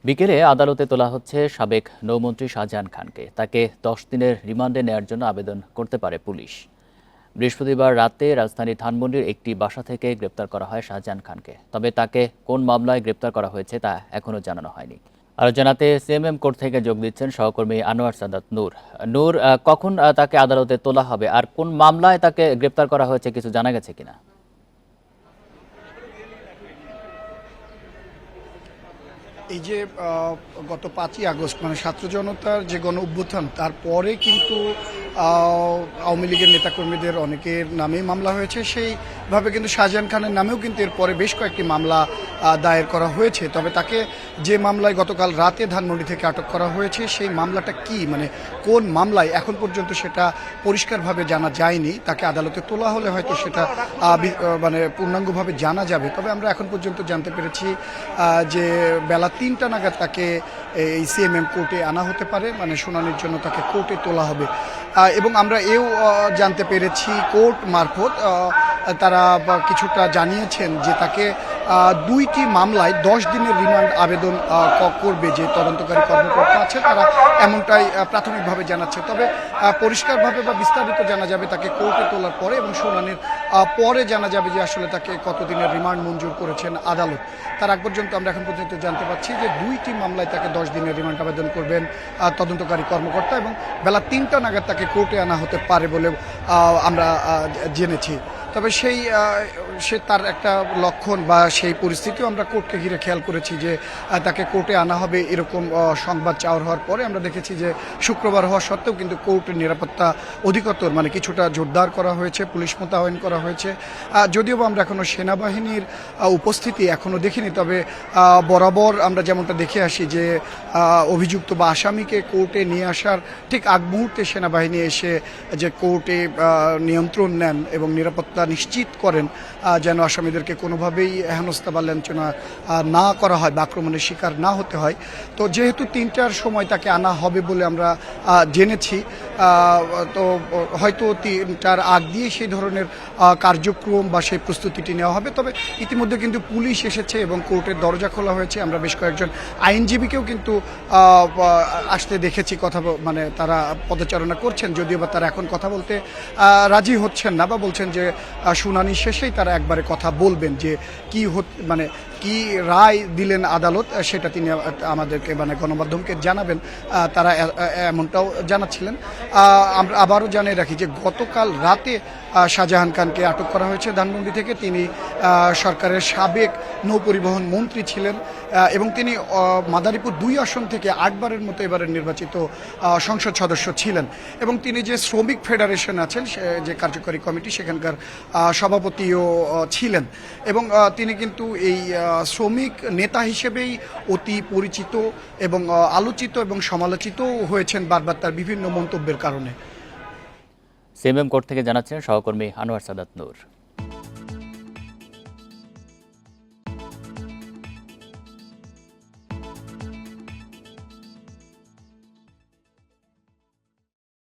বিকেলে আদালতে তোলা হচ্ছে সাবেক নৌমন্ত্রী শাহজাহান খানকে। তাকে 10 দিনের রিমান্ডে নেয়ার জন্য আবেদন করতে পারে পুলিশ। বৃহস্পতিবার রাতে রাজধানীর ধানমন্ডির একটি বাসা থেকে গ্রেপ্তার করা হয় শাহজাহান খানকে। তবে তাকে কোন মামলায় গ্রেপ্তার করা হয়েছে তা এখনো জানানো হয়নি। আর জানাতে সিএমএম কোর্ট থেকে যোগ দিচ্ছেন সহকর্মী আনোয়ার সাদাত নূর। নূর, কখন তাকে আদালতে তোলা হবে আর কোন মামলায় তাকে গ্রেপ্তার করা হয়েছে কিছু জানা গেছে কিনা? এই যে গত 5ই আগস্ট মানে ছাত্র জনতার যে গণ অভ্যুত্থান তারপরে কিন্তু আওয়ামী লীগের নেতাকর্মীদের অনেকের নামেই মামলা হয়েছে। সেইভাবে কিন্তু শাহজাহান খানের নামেও কিন্তু এরপরে বেশ কয়েকটি মামলা দায়ের করা হয়েছে। তবে তাকে যে মামলায় গতকাল রাতে ধানমন্ডি থেকে আটক করা হয়েছে সেই মামলাটা কি, মানে কোন মামলায়, এখন পর্যন্ত সেটা পরিষ্কারভাবে জানা যায়নি। তাকে আদালতে তোলা হলে হয়তো সেটা মানে পূর্ণাঙ্গভাবে জানা যাবে। তবে আমরা এখন পর্যন্ত জানতে পেরেছি যে বেলা 3টা নাগাদ তাকে এই সিএমএম কোর্টে আনা হতে পারে, মানে শুনানির জন্য তাকে কোর্টে তোলা হবে। এবং আমরা এও জানতে পেরেছি কোর্ট মারফত তারা কিছুটা জানিয়েছেন যে তাকে 2টি মামলায় 10 দিনের রিমান্ড আবেদন করবে যে তদন্তকারী কর্মকর্তা আছে তারা, এমনটাই প্রাথমিকভাবে জানাচ্ছে। তবে পরিষ্কারভাবে বা বিস্তারিত জানা যাবে তাকে কোর্টে তোলার পরে, এবং শুনানির পরে জানা যাবে যে আসলে তাকে কতদিনের রিমান্ড মঞ্জুর করেছেন আদালত। তার আগ পর্যন্ত আমরা এখন পর্যন্ত জানতে পারছি যে 2টি মামলায় তাকে 10 দিনের রিমান্ড আবেদন করবেন তদন্তকারী কর্মকর্তা, এবং বেলা 3টা নাগাদ তাকে কোর্টে আনা হতে পারে বলে আমরা জেনেছি। তবে সে তার একটা লক্ষণ বা সেই পরিস্থিতিও আমরা কোর্টকে ঘিরে খেয়াল করেছি যে তাকে কোর্টে আনা হবে এরকম সংবাদ চাওয়ার হওয়ার পরে আমরা দেখেছি যে শুক্রবার হওয়া সত্ত্বেও কিন্তু কোর্টের নিরাপত্তা অধিকতর মানে কিছুটা জোরদার করা হয়েছে, পুলিশ মোতায়েন করা হয়েছে। যদিও আমরা এখনও সেনাবাহিনীর উপস্থিতি এখনও দেখিনি, তবে বরাবর আমরা যেমনটা দেখে আসি যে অভিযুক্ত বা আসামিকে কোর্টে নিয়ে আসার ঠিক আগ মুহূর্তে সেনাবাহিনী এসে যে কোর্টে নিয়ন্ত্রণ নেন এবং নিরাপত্তা নিশ্চিত করেন যেন আসামিদেরকে কোনোভাবেই হেনস্থা বা লাঞ্ছনা না করা হয় বা আক্রমণের শিকার না হতে হয়। তো যেহেতু 3টার সময় তাকে আনা হবে বলে আমরা জেনেছি, তো হয়তো 3টার আগ দিয়ে সেই ধরনের কার্যক্রম বা সেই প্রস্তুতিটি নেওয়া হবে। তবে ইতিমধ্যে কিন্তু পুলিশ এসেছে এবং কোর্টের দরজা খোলা হয়েছে। আমরা বেশ কয়েকজন আইনজীবীকেও কিন্তু আসতে দেখেছি, কথা মানে তারা পদচারণা করছেন, যদিও বা তারা এখন কথা বলতে রাজি হচ্ছেন না বা বলছেন যে শুনানি শেষেই তারা একবারে কথা বলবেন যে মানে কি রায় দিলেন আদালত সেটা তিনি আমাদেরকে মানে গণমাধ্যমকে জানাবেন, তারা এমনটাও জানাচ্ছিলেন। আমরা আবারও জানিয়ে রাখি যে গতকাল রাতে শাহজাহান খানকে আটক করা হয়েছে ধানমন্ডি থেকে। তিনি সরকারের সাবেক নৌপরিবহন মন্ত্রী ছিলেন এবং তিনি মাদারীপুর 2 আসন থেকে 8বারের মতো এবারের নির্বাচিত সংসদ সদস্য ছিলেন, এবং তিনি যে শ্রমিক ফেডারেশন আছেন যে কার্যকরী কমিটি সেখানকার সভাপতিও ছিলেন, এবং তিনি কিন্তু এই শ্রমিক নেতা হিসেবেই অতি পরিচিত এবং আলোচিত এবং সমালোচিত হয়েছেন বারবার তার বিভিন্ন মন্তব্যের কারণে। সিএমএম কোর্ট থেকে জানাচ্ছেন সহকর্মী আনোয়ার সাদাত নূর।